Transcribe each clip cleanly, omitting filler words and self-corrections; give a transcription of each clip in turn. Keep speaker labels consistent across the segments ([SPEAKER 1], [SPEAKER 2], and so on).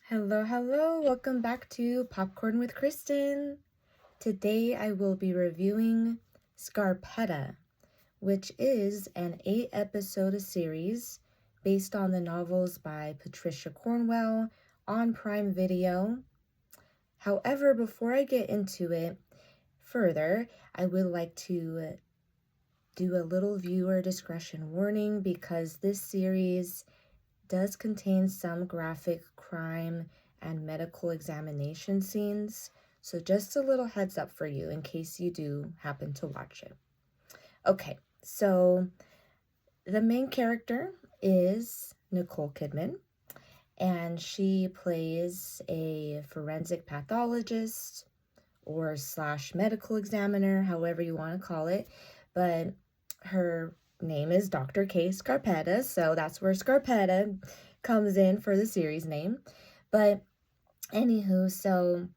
[SPEAKER 1] Hello, welcome back to Popcorn with Kristen. Today I will be reviewing Scarpetta, which is an 8-episode series based on the novels by Patricia Cornwell on Prime Video. However, before I get into it further, I would like to do a little viewer discretion warning because this series does contain some graphic crime and medical examination scenes, so just a little heads up for you in case you do happen to watch it. Okay, so the main character is Nicole Kidman, and she plays a forensic pathologist or slash medical examiner, however you want to call it, but her name is Dr. K. Scarpetta, so that's where Scarpetta comes in for the series name. But anywho, so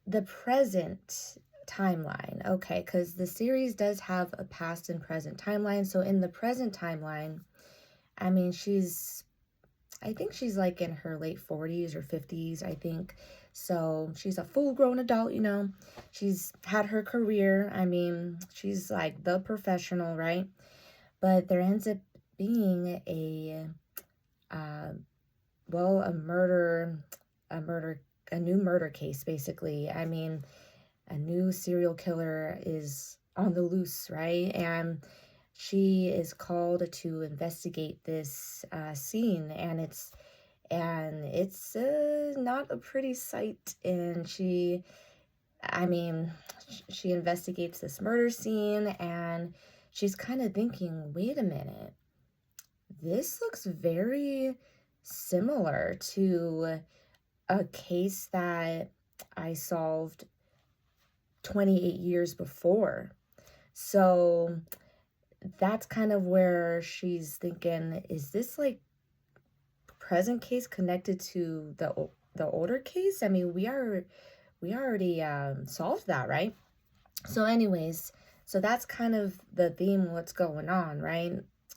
[SPEAKER 1] the present timeline, okay, because the series does have a past and present timeline. So in the present timeline, I mean, I think she's like in her late 40s or 50s, I think. So she's a full-grown adult, She's had her career. I mean, she's like the professional, right? But there ends up being a new murder case, basically. I mean, a new serial killer is on the loose, right? And she is called to investigate this scene, and it's not a pretty sight. And she investigates this murder scene, and she's kind of thinking, wait a minute, this looks very similar to a case that I solved 28 years before. So that's kind of where she's thinking, is this like present case connected to the older case? I mean, we already solved that, right? So anyways, so that's kind of the theme, what's going on, right?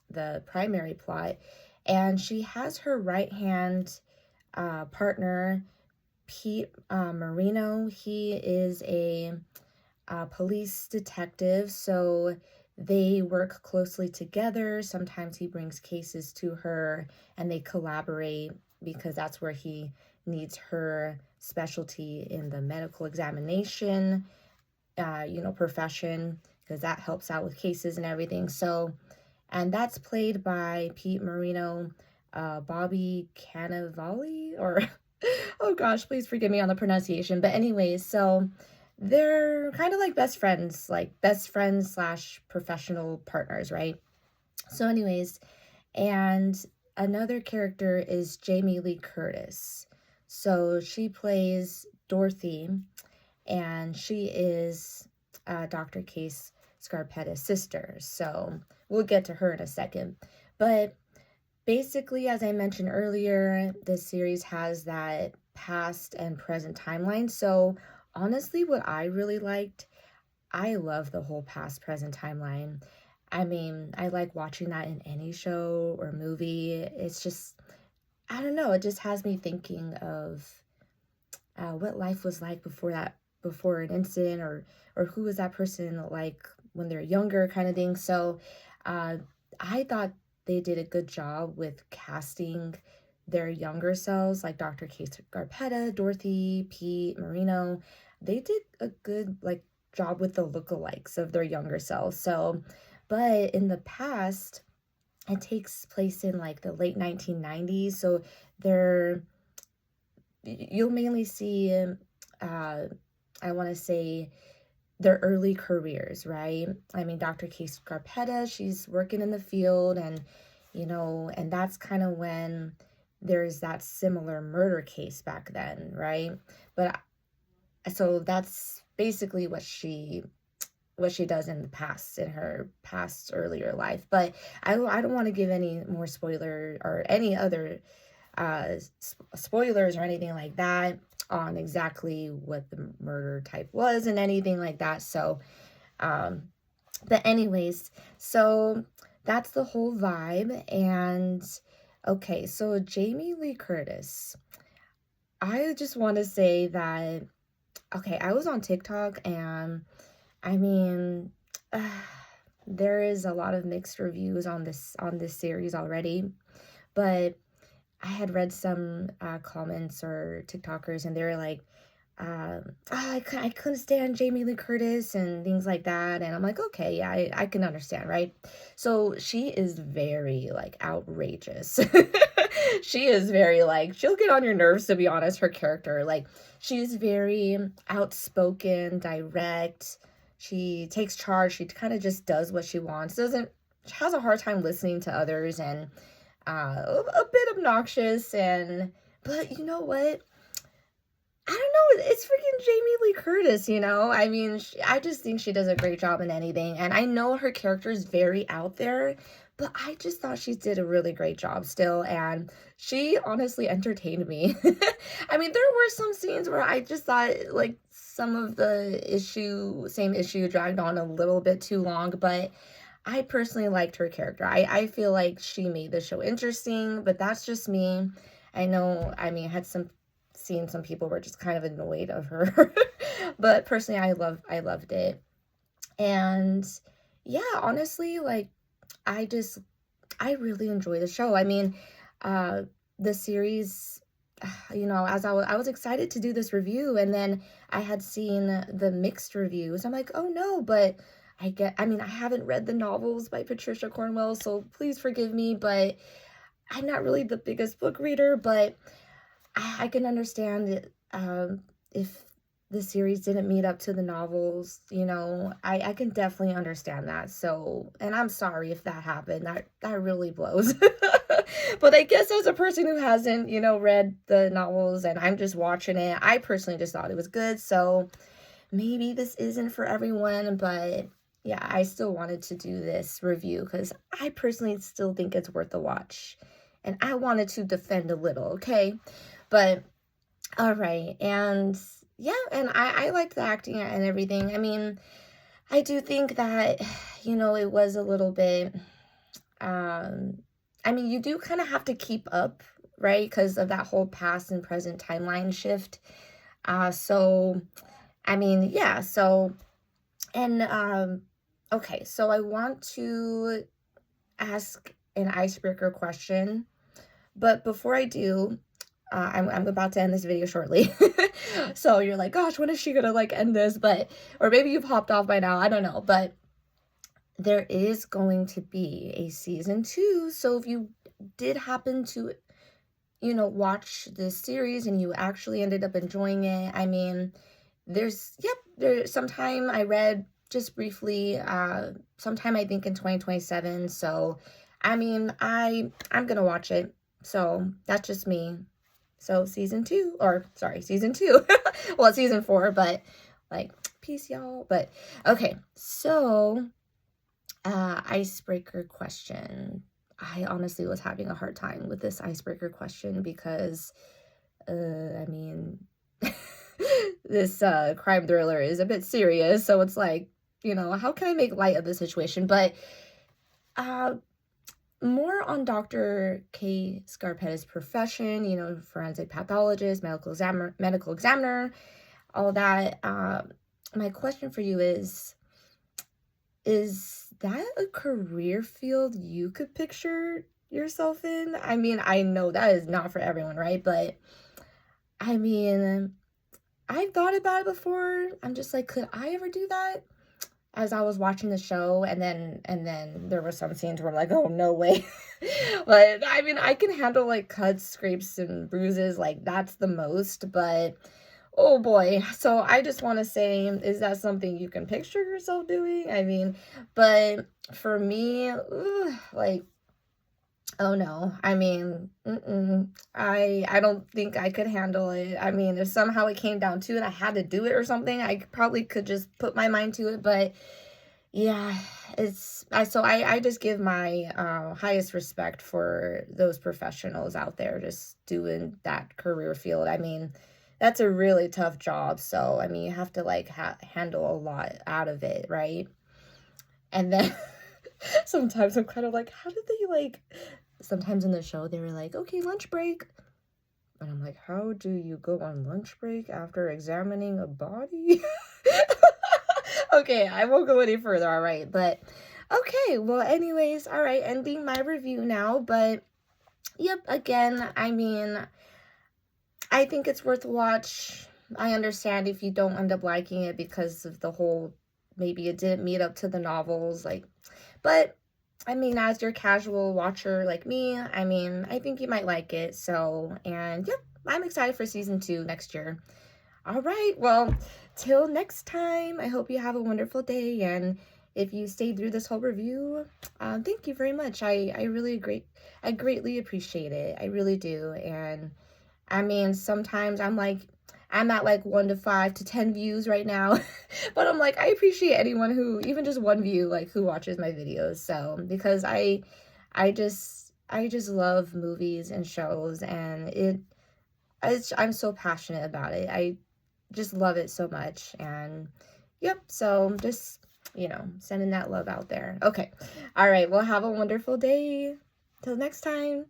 [SPEAKER 1] The primary plot. And she has her right hand partner, Pete Marino. He is a police detective, so they work closely together. Sometimes he brings cases to her and they collaborate because that's where he needs her specialty in the medical examination profession, because that helps out with cases and everything. So, and that's played by Pete Marino, Bobby Cannavale, or oh gosh, please forgive me on the pronunciation. But anyways, so they're kind of like best friends slash professional partners, right? So anyways, and another character is Jamie Lee Curtis. So she plays Dorothy, and she is Dr. Case Scarpetta's sister. So we'll get to her in a second. But basically, as I mentioned earlier, this series has that past and present timeline. So honestly, what I really liked, I love the whole past present timeline. I mean, I like watching that in any show or movie. It's just, I don't know, it just has me thinking of what life was like before an incident, or who was that person like when they're younger, kind of thing. So I thought they did a good job with casting their younger selves, like Dr. Kate Scarpetta, Dorothy, Pete Marino. They did a good job with the lookalikes of their younger selves. So, but in the past, it takes place in like the late 1990s. So you'll mainly see, I want to say, their early careers, right? I mean, Dr. Kate Scarpetta, she's working in the field, and and that's kind of when there's that similar murder case back then, right? But so that's basically what she does in the past, in her past earlier life. But I don't want to give any more spoiler or any other spoilers or anything like that on exactly what the murder type was and anything like that. So but anyways, so that's the whole vibe. And okay, so Jamie Lee Curtis, I just want to say that, okay, I was on TikTok and I mean, there is a lot of mixed reviews on this series already, but I had read some comments or TikTokers, and they were like, I couldn't stand Jamie Lee Curtis and things like that. And I'm like, okay, yeah, I can understand, right? So she is very like outrageous. She is very like, she'll get on your nerves, to be honest, her character. Like, she's very outspoken, direct. She takes charge. She kind of just does what she wants. She has a hard time listening to others, and a bit obnoxious. But you know what? I don't know, it's freaking Jamie Lee Curtis, you know? I mean, I just think she does a great job in anything, and I know her character is very out there, but I just thought she did a really great job still, and she honestly entertained me. I mean, there were some scenes where I just thought, like, some of the same issue dragged on a little bit too long, but I personally liked her character. I feel like she made the show interesting, but that's just me. I know, I mean, I had seen some people were just kind of annoyed of her. But personally, I loved it. And yeah, honestly, like I just I really enjoy the show. I mean, uh the series, you know, as I was excited to do this review, and then I had seen the mixed reviews. I'm like, "Oh no, but I mean, I haven't read the novels by Patricia Cornwell, so please forgive me, but I'm not really the biggest book reader, but I can understand it, if the series didn't meet up to the novels, you know, I can definitely understand that. So, and I'm sorry if that happened. That really blows. But I guess as a person who hasn't, you know, read the novels and I'm just watching it, I personally just thought it was good. So maybe this isn't for everyone, but yeah, I still wanted to do this review because I personally still think it's worth a watch. And I wanted to defend a little, okay? But all right, and yeah, and I liked the acting and everything. I mean, I do think that, you know, it was a little bit, I mean, you do kind of have to keep up, right? Because of that whole past and present timeline shift. So, I mean, yeah, so, and, okay, so I want to ask an icebreaker question, but before I do, I'm about to end this video shortly. So you're like, gosh, when is she gonna like end this? But, or maybe you've hopped off by now, I don't know. But there is going to be a season 2. So if you did happen to, you know, watch this series and you actually ended up enjoying it, I mean, there's sometime I read just briefly, sometime I think in 2027. So I mean, I'm gonna watch it. So that's just me. So season 2, or sorry, season 2. Well, it's season 4, but like, peace, y'all. But okay, so icebreaker question. I honestly was having a hard time with this icebreaker question because, I mean, this crime thriller is a bit serious. So it's like, you know, how can I make light of the situation? But more on Dr. K. Scarpetta's profession, you know, forensic pathologist, medical examiner, all that. My question for you is that a career field you could picture yourself in? I mean, I know that is not for everyone, right? But I mean, I've thought about it before. I'm just like, could I ever do that? As I was watching the show, and then there were some scenes where I'm like, oh, no way. But I mean, I can handle like cuts, scrapes, and bruises, like that's the most, but oh boy. So I just want to say, is that something you can picture yourself doing? I mean, but for me, like, oh no. I mean, I don't think I could handle it. I mean, if somehow it came down to it, I had to do it or something, I probably could just put my mind to it, but yeah, I just give my highest respect for those professionals out there just doing that career field. I mean, that's a really tough job. So, I mean, you have to like handle a lot out of it, right? And then sometimes I'm kind of like, how did they like, sometimes in the show they were like, okay, lunch break. And I'm like, how do you go on lunch break after examining a body? Okay, I won't go any further, all right? But, okay, well, anyways, all right, ending my review now. But, yep, again, I mean, I think it's worth a watch. I understand if you don't end up liking it because of the whole, maybe it didn't meet up to the novels, like, but I mean, as your casual watcher like me, I mean, I think you might like it. So, and yep, I'm excited for season 2 next year. All right, well, till next time, I hope you have a wonderful day. And if you stayed through this whole review, thank you very much. I greatly appreciate it. I really do. And I mean, sometimes I'm at like 1 to 5 to 10 views right now, but I'm like, I appreciate anyone who, even just one view, like who watches my videos. So, because I just love movies and shows, and I'm so passionate about it. I just love it so much. And yep, so just, sending that love out there. Okay. All right. Well, have a wonderful day. Till next time.